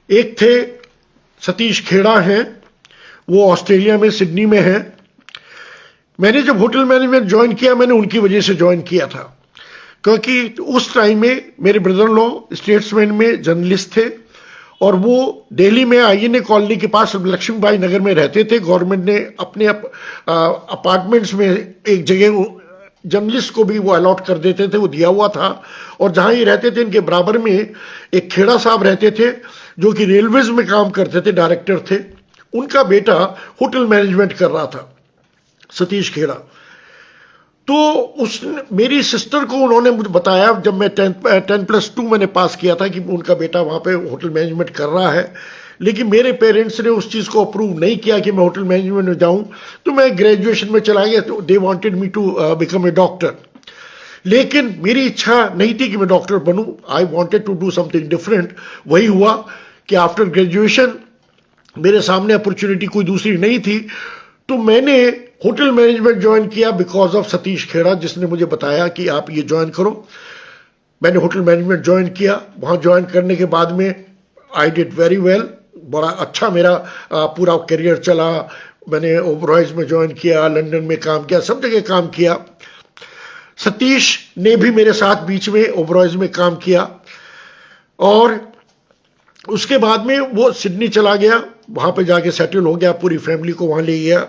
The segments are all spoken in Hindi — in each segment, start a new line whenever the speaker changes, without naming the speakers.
एक थे सतीश खेड़ा हैं, वो ऑस्ट्रेलिया में सिडनी में हैं। मैंने जब होटल मैनेजमेंट ज्वाइन किया, मैंने उनकी वजह से ज्वाइन किया था, क्योंकि उस टाइम में मेरे ब्रदर लॉ स्टेट्समैन में जर्नलिस्ट थे और वो दिल्ली में आईएनए कॉलोनी के पास लक्ष्मीबाई नगर में रहते थे। गवर्नमेंट ने अपने अपार्टमेंट्स में एक जगह जर्नलिस्ट को भी वो अलॉट कर देते थे, वो दिया हुआ था। और जहां ये रहते थे, इनके बराबर में एक खेड़ा साहब रहते थे जो कि रेलवेज में काम करते थे, डायरेक्टर थे। उनका बेटा होटल मैनेजमेंट कर रहा था, सतीश खेड़ा। तो उस मेरी सिस्टर को उन्होंने मुझे बताया, जब मैं 10+2 मैंने पास किया था, कि उनका बेटा वहां पे होटल मैनेजमेंट कर रहा है। लेकिन मेरे पेरेंट्स ने उस चीज को अप्रूव नहीं किया कि मैं होटल मैनेजमेंट में जाऊं, तो मैं ग्रेजुएशन में चला गया। तो they wanted me to become a doctor, लेकिन मेरी इच्छा नहीं थी कि मैं डॉक्टर बनूं। I wanted to do something different. वही हुआ कि आफ्टर ग्रेजुएशन मेरे सामने अपॉर्चुनिटी कोई दूसरी नहीं थी, तो मैंने होटल मैनेजमेंट ज्वाइन किया बिकॉज ऑफ सतीश खेड़ा, जिसने मुझे बताया कि आप ये ज्वाइन करो। मैंने होटल मैनेजमेंट ज्वाइन किया। वहां ज्वाइन करने के बाद में आई डिड वेरी वेल, बड़ा अच्छा मेरा पूरा करियर चला। मैंने ओबरॉयज में ज्वाइन किया, लंदन में काम किया, सब जगह काम किया। सतीश ने भी मेरे साथ बीच में ओबरॉयज में काम किया और उसके बाद में वो सिडनी चला गया, वहां पे जाके सेटल हो गया, पूरी फैमिली को वहां ले गया।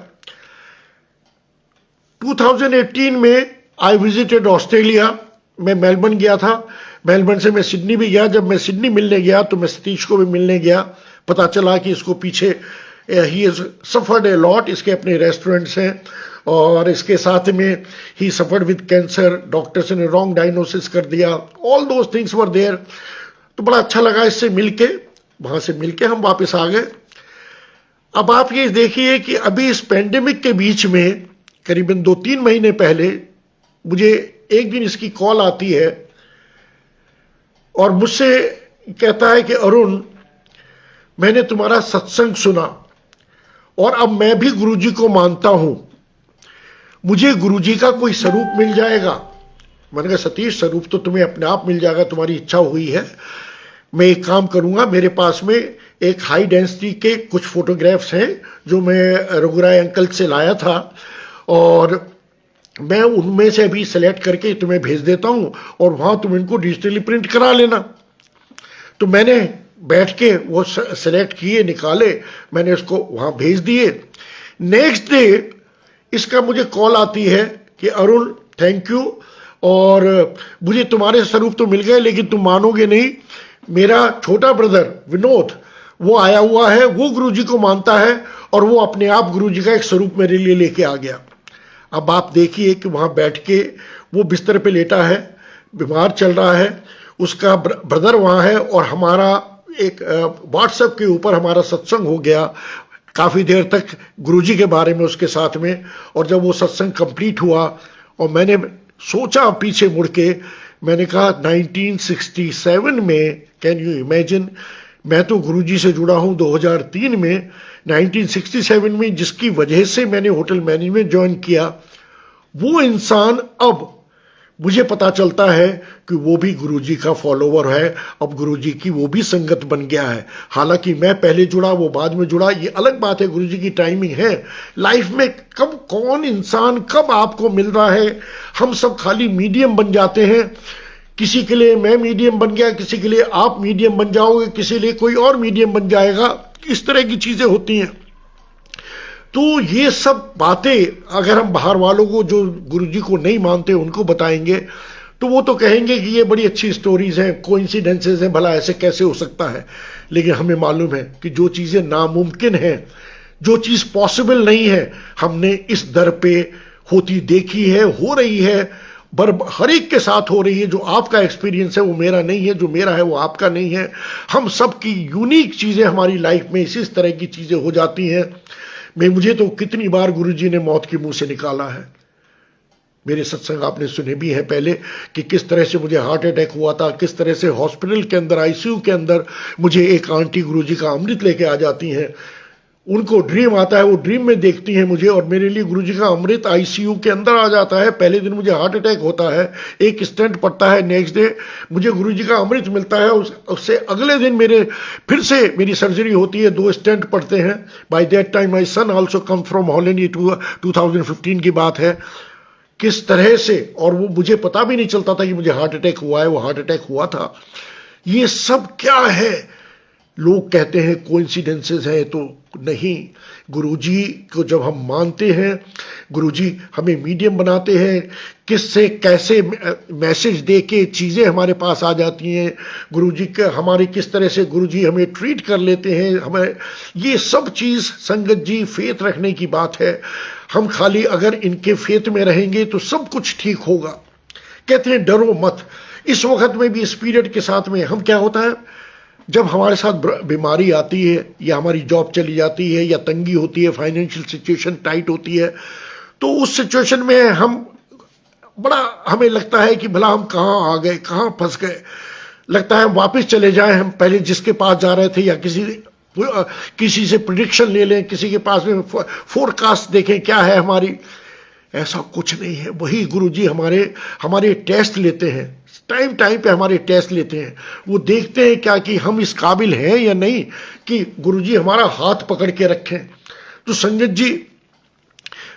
2018 में आई विजिटेड ऑस्ट्रेलिया। मैं मेलबर्न गया था, मेलबर्न से मैं सिडनी भी गया। जब मैं सिडनी मिलने गया तो मैं सतीश को भी मिलने गया। पता चला कि इसको पीछे ही इज सफर्ड ए लॉट, इसके अपने रेस्टोरेंट्स हैं और इसके साथ में ही सफर्ड विद कैंसर, डॉक्टर्स ने रॉन्ग डायग्नोसिस कर दिया, all those things were there. तो बड़ा अच्छा लगा इससे मिलके। वहां से मिलके हम वापस आ गए। अब आप ये देखिए कि अभी इस पेंडेमिक के बीच में करीबन 2-3 महीने पहले मुझे एक दिन इसकी कॉल आती है और मुझसे कहता है कि अरुण, मैंने तुम्हारा सत्संग सुना और अब मैं भी गुरुजी को मानता हूं, मुझे गुरुजी का कोई स्वरूप मिल जाएगा। मैंने कहा सतीश, स्वरूप तो तुम्हें अपने आप मिल जाएगा, तुम्हारी इच्छा हुई है। मैं एक काम करूंगा, मेरे पास में एक हाई डेंसिटी के कुछ फोटोग्राफ्स हैं जो मैं रघुराय अंकल से लाया था और मैं उनमें से अभी सेलेक्ट करके तुम्हें भेज देता हूं और वहां तुम इनको डिजिटली प्रिंट करा लेना। तो मैंने बैठ के वो सेलेक्ट किए, निकाले, मैंने उसको वहां भेज दिए। नेक्स्ट डे इसका मुझे कॉल आती है कि अरुण थैंक यू, और मुझे तुम्हारे स्वरूप तो मिल गए, लेकिन तुम मानोगे नहीं, मेरा छोटा ब्रदर विनोद वो आया हुआ है, वो गुरुजी को मानता है और वो अपने आप गुरुजी का एक स्वरूप मेरे लिए लेके आ गया। अब आप देखिए कि वहां बैठ के वो बिस्तर पे लेटा है, बीमार चल रहा है, उसका ब्रदर वहां है और हमारा एक व्हाट्सएप के ऊपर हमारा सत्संग हो गया काफी देर तक गुरुजी के बारे में उसके साथ में। और जब वो सत्संग कंप्लीट हुआ और मैंने सोचा पीछे मुड़ के, मैंने कहा 1967 में, कैन यू इमेजिन, मैं तो गुरुजी से जुड़ा हूं 2003 में, 1967 में जिसकी वजह से मैंने होटल मैनेजमेंट ज्वाइन किया, वो इंसान अब मुझे पता चलता है कि वो भी गुरुजी का फॉलोवर है। अब गुरुजी की वो भी संगत बन गया है। हालांकि मैं पहले जुड़ा, वो बाद में जुड़ा, ये अलग बात है, गुरुजी की टाइमिंग है। लाइफ में कब कौन इंसान कब आपको मिल रहा है, हम सब खाली मीडियम बन जाते हैं। किसी के लिए मैं मीडियम बन गया, किसी के लिए आप मीडियम बन जाओगे, किसी लिए कोई और मीडियम बन जाएगा, इस तरह की चीजें होती हैं। तो ये सब बातें अगर हम बाहर वालों को जो गुरुजी को नहीं मानते उनको बताएंगे तो वो तो कहेंगे कि ये बड़ी अच्छी स्टोरीज हैं, कोइंसिडेंसेस हैं, भला ऐसे कैसे हो सकता है। लेकिन हमें मालूम है कि जो चीजें नामुमकिन हैं, जो चीज पॉसिबल नहीं है, हमने इस दर पे होती देखी है, हो रही है, हर एक के साथ हो रही है। जो आपका एक्सपीरियंस है वो मेरा नहीं है, जो मेरा है वो आपका नहीं है। हम सब की यूनिक चीजें हमारी लाइफ में इसी तरह की चीजें हो जाती हैं। मुझे तो कितनी बार गुरुजी ने मौत के मुंह से निकाला है। मेरे सत्संग आपने सुने भी हैं पहले कि किस तरह से मुझे हार्ट अटैक हुआ था, किस तरह से हॉस्पिटल के अंदर आईसीयू के अंदर मुझे एक आंटी गुरुजी का अमृत लेके आ जाती हैं। उनको ड्रीम आता है, वो ड्रीम में देखती हैं मुझे, और मेरे लिए गुरुजी का अमृत आईसीयू के अंदर आ जाता है। पहले दिन मुझे हार्ट अटैक होता है, एक स्टेंट पड़ता है, नेक्स्ट डे मुझे गुरुजी का अमृत मिलता है, उससे अगले दिन मेरे फिर से मेरी सर्जरी होती है, 2 स्टेंट पड़ते हैं। By that time my son also come from Holland, ये 2015 की बात है। किस तरह से, और वो मुझे पता भी नहीं चलता था कि मुझे हार्ट अटैक हुआ है, वो हार्ट अटैक हुआ था। ये सब क्या है? लोग कहते हैं कोइंसिडेंसेस है, तो नहीं। गुरुजी को जब हम मानते हैं, गुरुजी हमें मीडियम बनाते हैं, किससे कैसे मैसेज दे के चीज़ें हमारे पास आ जाती हैं, गुरुजी के हमारे किस तरह से गुरुजी हमें ट्रीट कर लेते हैं, हमें ये सब चीज़ संगत जी फेथ रखने की बात है। हम खाली अगर इनके फेथ में रहेंगे तो सब कुछ ठीक होगा। कहते हैं डरो मत। इस वक्त में भी, इस पीरियड के साथ में हम क्या होता है, जब हमारे साथ बीमारी आती है, या हमारी जॉब चली जाती है, या तंगी होती है, फाइनेंशियल सिचुएशन टाइट होती है, तो उस सिचुएशन में हमें लगता है कि भला हम कहाँ आ गए, कहाँ फंस गए। लगता है हम वापस चले जाएं, हम पहले जिसके पास जा रहे थे, या किसी से प्रिडिक्शन ले लें, किसी के पास में फोरकास्ट देखें क्या है हमारी। ऐसा कुछ नहीं है। वही गुरुजी हमारे टेस्ट लेते हैं, टाइम टाइम पे हमारे टेस्ट लेते हैं। वो देखते हैं क्या कि हम इस काबिल हैं या नहीं, कि गुरुजी हमारा हाथ पकड़ के रखें। तो संगत जी,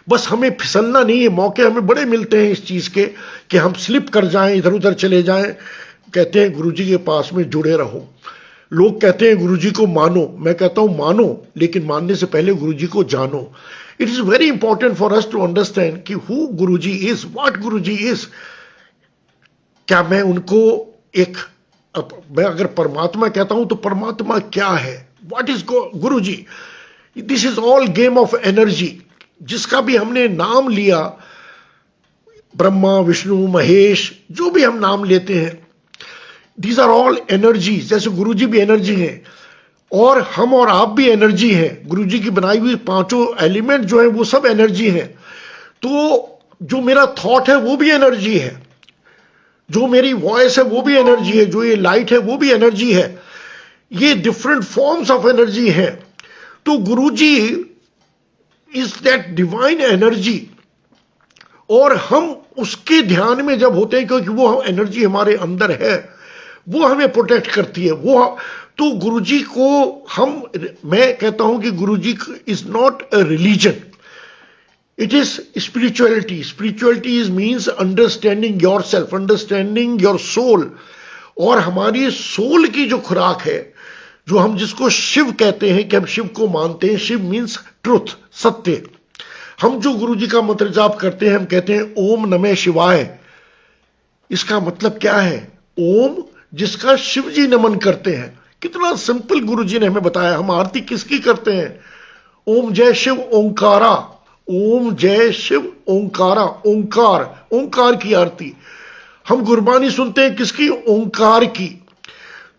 बस हमें फिसलना नहीं है। मौके हमें बड़े मिलते हैं इस चीज़ के कि हम स्लिप कर जाएं, इधर उधर चले जाएं। कहते हैं गुरुजी के पास में जुड़े रहो। लोग कहते हैं गुरुजी को मानो। मैं कहता हूं मानो, लेकिन मानने से पहले गुरुजी को जानो। It is very important for us to understand कि who Guruji is, what Guruji is. क्या मैं उनको मैं अगर परमात्मा कहता हूं तो परमात्मा क्या है, what is Guruji? This is all game of energy. जिसका भी हमने नाम लिया, ब्रह्मा विष्णु महेश, जो भी हम नाम लेते हैं, दीज आर ऑल एनर्जीज। जैसे गुरुजी भी एनर्जी हैं, और हम और आप भी एनर्जी हैं। गुरुजी की बनाई हुई 5 एलिमेंट जो है वो सब एनर्जी हैं। तो जो मेरा थॉट है वो भी एनर्जी है, जो मेरी वॉइस है वो भी एनर्जी है, जो ये लाइट है वो भी एनर्जी है। ये डिफरेंट फॉर्म्स ऑफ एनर्जी है। तो गुरुजी इज दैट डिवाइन एनर्जी, और हम उसके ध्यान में जब होते हैं, क्योंकि वो एनर्जी हमारे अंदर है, वो हमें प्रोटेक्ट करती है। तो गुरुजी को मैं कहता हूं कि Guruji is not a religion, it is spirituality. Spirituality is means understanding your self, understanding your soul. और हमारी सोल की जो खुराक है, जो हम जिसको शिव कहते हैं, कि हम शिव को मानते हैं। शिव मीन्स ट्रुथ, सत्य। हम जो गुरुजी का मंत्र जाप करते हैं, हम कहते हैं ओम नमः शिवाय। इसका मतलब क्या है? ओम, जिसका शिव जी नमन करते हैं। कितना सिंपल गुरुजी ने हमें बताया। हम आरती किसकी करते हैं? ओम जय शिव ओंकारा, ओम जय शिव ओंकारा, ओंकार, ओंकार की आरती। हम गुरबानी सुनते हैं किसकी? ओंकार की।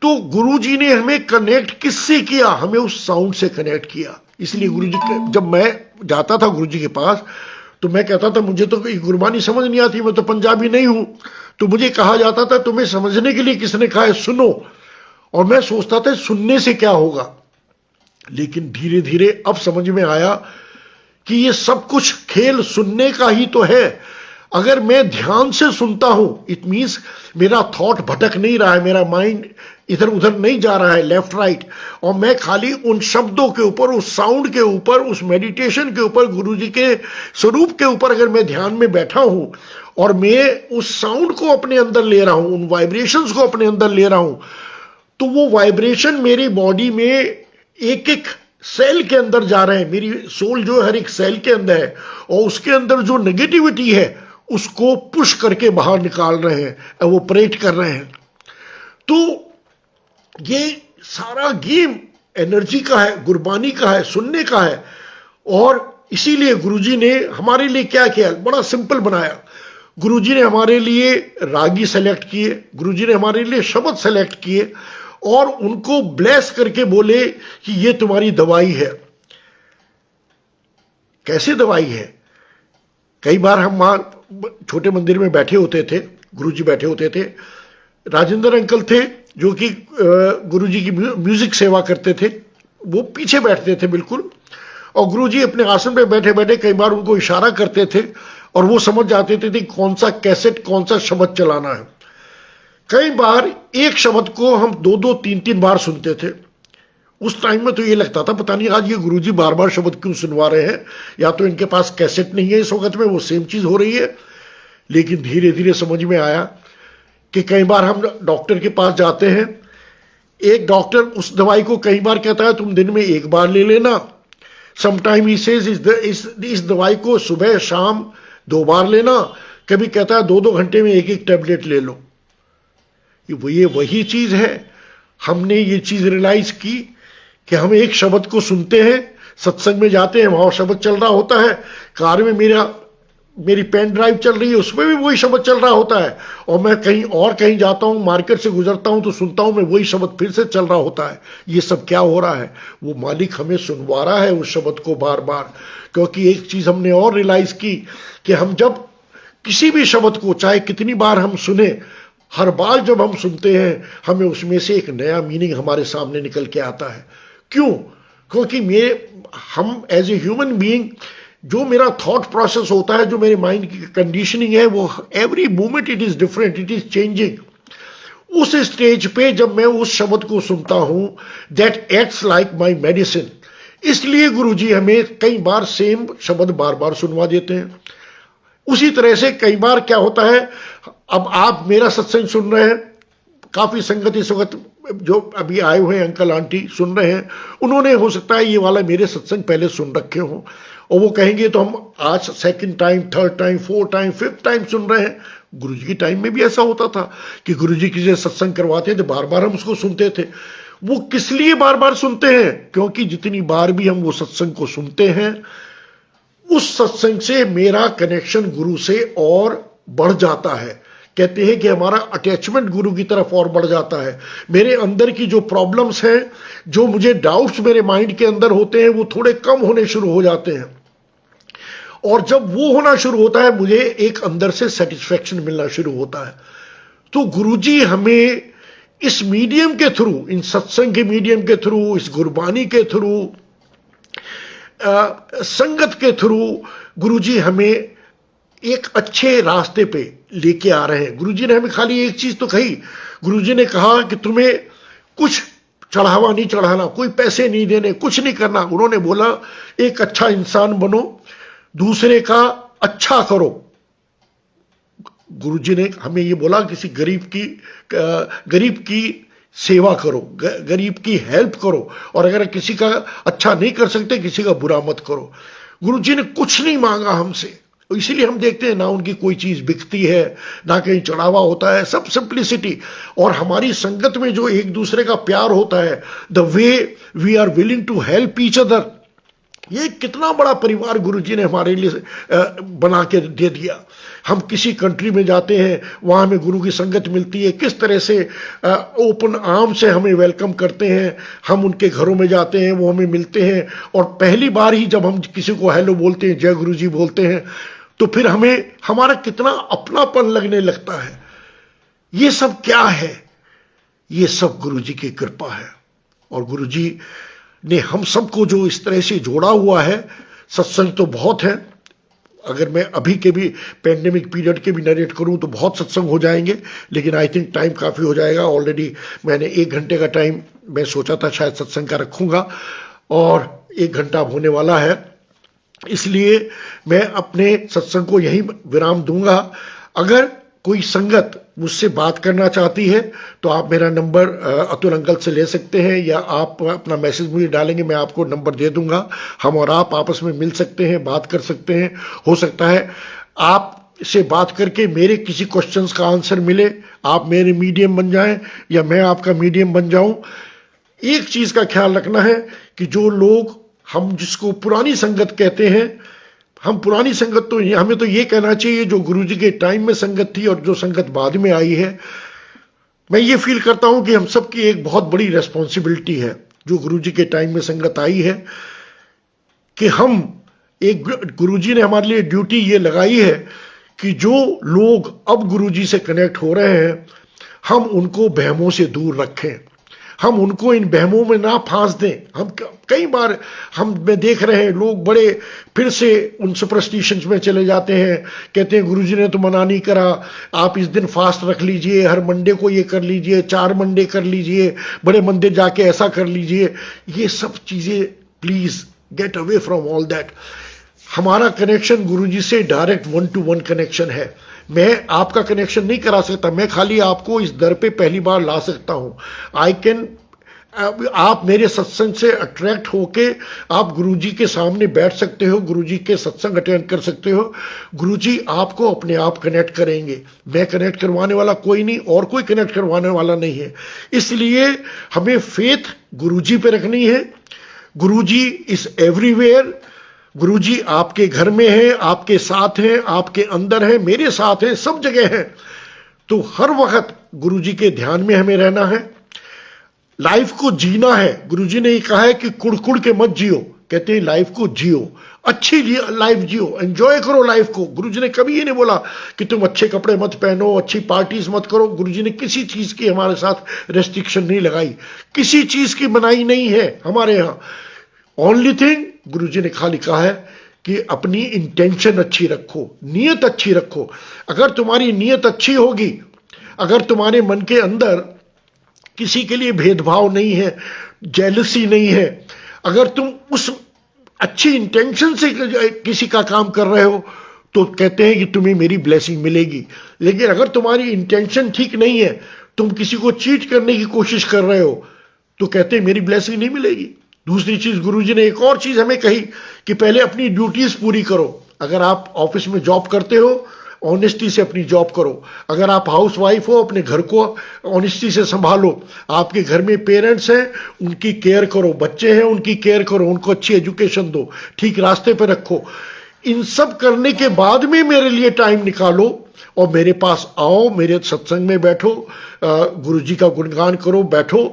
तो गुरुजी ने हमें कनेक्ट किससे किया? हमें उस साउंड से कनेक्ट किया। इसलिए गुरुजी, जब मैं जाता था गुरुजी के पास, तो मैं कहता था मुझे तो गुरबानी समझ नहीं आती, मैं तो पंजाबी नहीं हूं। तो मुझे कहा जाता था तुम्हें समझने के लिए किसने कहा है, सुनो। और मैं सोचता था सुनने से क्या होगा, लेकिन धीरे धीरे अब समझ में आया कि ये सब कुछ खेल सुनने का ही तो है। अगर मैं ध्यान से सुनता हूं, इट मीन्स मेरा थॉट भटक नहीं रहा है, मेरा माइंड इधर उधर नहीं जा रहा है, लेफ्ट राइट, और मैं खाली उन शब्दों के ऊपर, उस साउंड के ऊपर, उस मेडिटेशन के ऊपर, गुरुजी के स्वरूप के ऊपर अगर मैं ध्यान में बैठा हूं, और मैं उस साउंड को अपने अंदर ले रहा हूं, उन वाइब्रेशंस को अपने अंदर ले रहा हूं, तो वो वाइब्रेशन मेरी बॉडी में एक एक सेल के अंदर जा रहे हैं। मेरी सोल जो हर एक सेल के अंदर है, और उसके अंदर जो नेगेटिविटी है उसको पुश करके बाहर निकाल रहे हैं, एवोपरेट कर रहे हैं। तो ये सारा गेम एनर्जी का है, गुरबानी का है, सुनने का है। और इसीलिए गुरुजी ने हमारे लिए क्या किया? बड़ा सिंपल बनाया। गुरुजी ने हमारे लिए रागी सेलेक्ट किए, गुरुजी ने हमारे लिए शब्द सेलेक्ट किए, और उनको ब्लेस करके बोले कि ये तुम्हारी दवाई है। कैसे दवाई है? कई बार हम वहां छोटे मंदिर में बैठे होते थे, गुरुजी बैठे होते थे, राजेंद्र अंकल थे जो कि गुरुजी की म्यूजिक सेवा करते थे, वो पीछे बैठते थे बिल्कुल, और गुरुजी अपने आसन पे बैठे बैठे कई बार उनको इशारा करते थे और वो समझ जाते थे कि कौन सा कैसेट कौन सा शब्द चलाना है। कई बार एक शब्द को हम 2-2 3-3 बार सुनते थे। उस टाइम में तो ये लगता था पता नहीं आज ये गुरुजी बार बार शब्द क्यों सुनवा रहे हैं, या तो इनके पास कैसेट नहीं है इस वक्त में, वो सेम चीज हो रही है। लेकिन धीरे धीरे समझ में आया कि कई बार हम डॉक्टर के पास जाते हैं, एक डॉक्टर उस दवाई को कई बार कहता है तुम दिन में 1 बार ले लेना, समटाइम ही सेज इस दवाई को सुबह शाम 2 बार लेना, कभी कहता है 2-2 घंटे में 1-1 टैबलेट ले लो। ये वही चीज है। हमने ये चीज रियलाइज की कि हम एक शब्द को सुनते हैं, सत्संग में जाते हैं वहां शब्द चल रहा होता है, कार में मेरी पेन ड्राइव चल रही है उसमें भी वही शब्द चल रहा होता है, और मैं कहीं जाता हूं, मार्केट से गुजरता हूं तो सुनता हूं मैं वही शब्द फिर से चल रहा होता है। ये सब क्या हो रहा है? वो मालिक हमें सुनवा रहा है उस शब्द को बार बार। क्योंकि एक चीज हमने और रियलाइज की कि हम जब किसी भी शब्द को चाहे कितनी बार हम सुने, हर बार जब हम सुनते हैं हमें उसमें से एक नया मीनिंग हमारे सामने निकल के आता है। क्यों? क्योंकि हम एज ए ह्यूमन बीइंग जो मेरा थॉट प्रोसेस होता है, जो मेरे माइंड की कंडीशनिंग है, वो every moment it is different, it is changing. उस स्टेज पे जब मैं उस शब्द को सुनता हूं, that acts like my medicine. इसलिए गुरुजी हमें कई बार सेम शब्द बार बार सुनवा देते हैं। उसी तरह से कई बार क्या होता है, अब आप मेरा सत्संग सुन रहे हैं, काफी संगत इस वक्त जो अभी आए हुए अंकल आंटी सुन रहे हैं, उन्होंने हो सकता है ये वाला मेरे सत्संग पहले सुन रखे हो, और वो कहेंगे तो हम आज 2nd time 3rd time 4th time 5th time सुन रहे हैं। गुरुजी के टाइम में भी ऐसा होता था कि गुरुजी किसी सत्संग करवाते थे, बार बार हम उसको सुनते थे। वो किस लिए बार बार सुनते हैं? क्योंकि जितनी बार भी हम वो सत्संग को सुनते हैं, उस सत्संग से मेरा कनेक्शन गुरु से और बढ़ जाता है। कहते हैं कि हमारा अटैचमेंट गुरु की तरफ और बढ़ जाता है। मेरे अंदर की जो प्रॉब्लम्स हैं, जो मुझे डाउट्स मेरे माइंड के अंदर होते हैं, वो थोड़े कम होने शुरू हो जाते हैं। और जब वो होना शुरू होता है, मुझे एक अंदर से सेटिस्फैक्शन मिलना शुरू होता है। तो गुरुजी हमें इस मीडियम के थ्रू, इन सत्संग के मीडियम के थ्रू, इस गुरबानी के थ्रू, संगत के थ्रू, गुरुजी हमें एक अच्छे रास्ते पे लेके आ रहे हैं। गुरुजी ने हमें खाली एक चीज तो कही, गुरुजी ने कहा कि तुम्हें कुछ चढ़ावा नहीं चढ़ाना, कोई पैसे नहीं देने, कुछ नहीं करना। उन्होंने बोला एक अच्छा इंसान बनो, दूसरे का अच्छा करो। गुरुजी ने हमें ये बोला किसी गरीब की सेवा करो, गरीब की हेल्प करो, और अगर किसी का अच्छा नहीं कर सकते, किसी का बुरा मत करो। गुरुजी ने कुछ नहीं मांगा हमसे, इसीलिए हम देखते हैं ना उनकी कोई चीज बिकती है, ना कहीं चढ़ावा होता है, सब सिंप्लिसिटी। और हमारी संगत में जो एक दूसरे का प्यार होता है, the way we are willing to help each other, ये कितना बड़ा परिवार गुरुजी ने हमारे लिए बना के दे दिया। हम किसी कंट्री में जाते हैं, वहां हमें गुरु की संगत मिलती है, किस तरह से ओपन आर्म से हमें वेलकम करते हैं। हम उनके घरों में जाते हैं, वो हमें मिलते हैं, और पहली बार ही जब हम किसी को हेलो बोलते हैं, जय गुरुजी बोलते हैं, तो फिर हमें हमारा कितना अपनापन लगने लगता है। ये सब क्या है? ये सब गुरुजी की कृपा है। और गुरुजी ने हम सबको जो इस तरह से जोड़ा हुआ है, सत्संग तो बहुत है, अगर मैं अभी के भी पेंडेमिक पीरियड के भी नरेट करूं तो बहुत सत्संग हो जाएंगे, लेकिन आई थिंक टाइम काफ़ी हो जाएगा। ऑलरेडी मैंने 1 घंटे का टाइम मैं सोचा था शायद सत्संग का रखूंगा, और 1 घंटा होने वाला है, इसलिए मैं अपने सत्संग को यहीं विराम दूंगा। अगर कोई संगत मुझसे बात करना चाहती है तो आप मेरा नंबर अतुल अंकल से ले सकते हैं, या आप अपना मैसेज मुझे डालेंगे, मैं आपको नंबर दे दूंगा। हम और आप आपस में मिल सकते हैं, बात कर सकते हैं। हो सकता है आप से बात करके मेरे किसी क्वेश्चंस का आंसर मिले, आप मेरे मीडियम बन जाएं या मैं आपका मीडियम बन जाऊं। एक चीज का ख्याल रखना है कि जो लोग, हम जिसको पुरानी संगत कहते हैं, हम पुरानी संगत तो हमें तो ये कहना चाहिए जो गुरुजी के टाइम में संगत थी और जो संगत बाद में आई है। मैं ये फील करता हूं कि हम सबकी एक बहुत बड़ी रेस्पॉन्सिबिलिटी है, जो गुरुजी के टाइम में संगत आई है, कि हम एक, गुरुजी ने हमारे लिए ड्यूटी ये लगाई है कि जो लोग अब गुरुजी से कनेक्ट हो रहे हैं, हम उनको बहमों से दूर रखें, हम उनको इन बहमों में ना फांस दें। हम कई बार हम में देख रहे हैं लोग बड़े फिर से उन सुपरस्टिशंस में चले जाते हैं, कहते हैं गुरुजी ने तो मना नहीं करा, आप इस दिन फास्ट रख लीजिए, हर मंडे को ये कर लीजिए, 4 मंडे कर लीजिए, बड़े मंदिर जाके ऐसा कर लीजिए। ये सब चीजें please get away from all that. हमारा कनेक्शन गुरुजी से डायरेक्ट 1-to-1 कनेक्शन है। मैं आपका कनेक्शन नहीं करा सकता, मैं खाली आपको इस दर पे पहली बार ला सकता हूं। आई कैन, आप मेरे सत्संग से अट्रैक्ट होके आप गुरुजी के सामने बैठ सकते हो, गुरुजी के सत्संग अटेंड कर सकते हो। गुरुजी आपको अपने आप कनेक्ट करेंगे। मैं कनेक्ट करवाने वाला कोई नहीं, और कोई कनेक्ट करवाने वाला नहीं है। इसलिए हमें फेथ गुरुजी पे रखनी है। गुरुजी इज एवरीवेयर। गुरुजी आपके घर में है, आपके साथ हैं, आपके अंदर है, मेरे साथ हैं, सब जगह हैं। तो हर वक्त गुरुजी के ध्यान में हमें रहना है। लाइफ को जीना है। गुरुजी ने ये कहा है कि कुड़ के मत जियो, कहते हैं लाइफ को जियो, अच्छी लाइफ जियो, एंजॉय करो लाइफ को। गुरुजी ने कभी ये नहीं बोला कि तुम अच्छे कपड़े मत पहनो, अच्छी पार्टीज मत करो। गुरुजी ने किसी चीज की हमारे साथ रेस्ट्रिक्शन नहीं लगाई, किसी चीज की मनाही नहीं है हमारे यहां। ओनली थिंग गुरुजी ने खाली कहा है कि अपनी इंटेंशन अच्छी रखो, नीयत अच्छी रखो। अगर तुम्हारी नीयत अच्छी होगी, अगर तुम्हारे मन के अंदर किसी के लिए भेदभाव नहीं है, जेलसी नहीं है, अगर तुम उस अच्छी इंटेंशन से किसी का काम कर रहे हो, तो कहते हैं कि तुम्हें मेरी ब्लेसिंग मिलेगी। लेकिन अगर तुम्हारी इंटेंशन ठीक नहीं है, तुम किसी को चीट करने की कोशिश कर रहे हो, तो कहते हैं मेरी ब्लेसिंग नहीं मिलेगी। दूसरी चीज गुरुजी ने एक और चीज हमें कही कि पहले अपनी ड्यूटीज पूरी करो। अगर आप ऑफिस में जॉब करते हो, ऑनेस्टी से अपनी जॉब करो। अगर आप हाउस वाइफ हो, अपने घर को ऑनेस्टी से संभालो। आपके घर में पेरेंट्स हैं, उनकी केयर करो। बच्चे हैं, उनकी केयर करो, उनको अच्छी एजुकेशन दो, ठीक रास्ते पे रखो। इन सब करने के बाद में मेरे लिए टाइम निकालो और मेरे पास आओ, मेरे सत्संग में बैठो, गुरुजी का गुणगान करो, बैठो।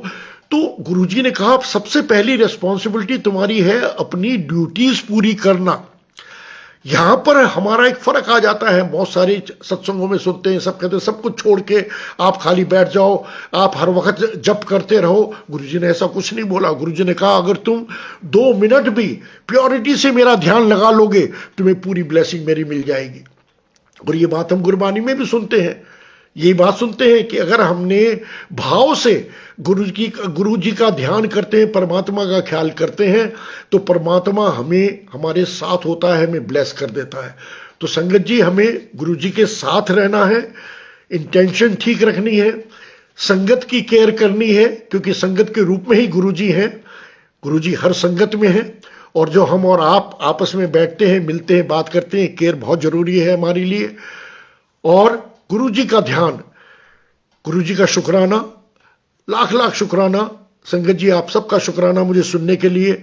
तो गुरुजी ने कहा सबसे पहली रिस्पॉन्सिबिलिटी तुम्हारी है अपनी ड्यूटीज पूरी करना। यहां पर हमारा एक फर्क आ जाता है। बहुत सारे सत्संगों में सुनते हैं, सब कहते हैं सब कुछ छोड़ के आप खाली बैठ जाओ, आप हर वक्त जप करते रहो। गुरुजी ने ऐसा कुछ नहीं बोला। गुरुजी ने कहा अगर तुम 2 मिनट भी प्योरिटी से मेरा ध्यान लगा लोगे, तुम्हें पूरी ब्लेसिंग मेरी मिल जाएगी। और ये बात हम गुरबानी में भी सुनते हैं। ये बात सुनते हैं कि अगर हमने भाव से गुरुजी का ध्यान करते हैं, परमात्मा का ख्याल करते हैं, तो परमात्मा हमें हमारे साथ होता है, हमें ब्लेस कर देता है। तो संगत जी, हमें गुरुजी के साथ रहना है, इंटेंशन ठीक रखनी है, संगत की केयर करनी है, क्योंकि संगत के रूप में ही गुरुजी हैं। गुरुजी हर संगत में है, और जो हम और आप आपस में बैठते हैं, मिलते हैं, बात करते हैं, केयर बहुत जरूरी है हमारे लिए। और गुरुजी का ध्यान, गुरुजी का शुक्राना, लाख लाख शुक्राना। संगत जी, आप सबका शुक्राना मुझे सुनने के लिए।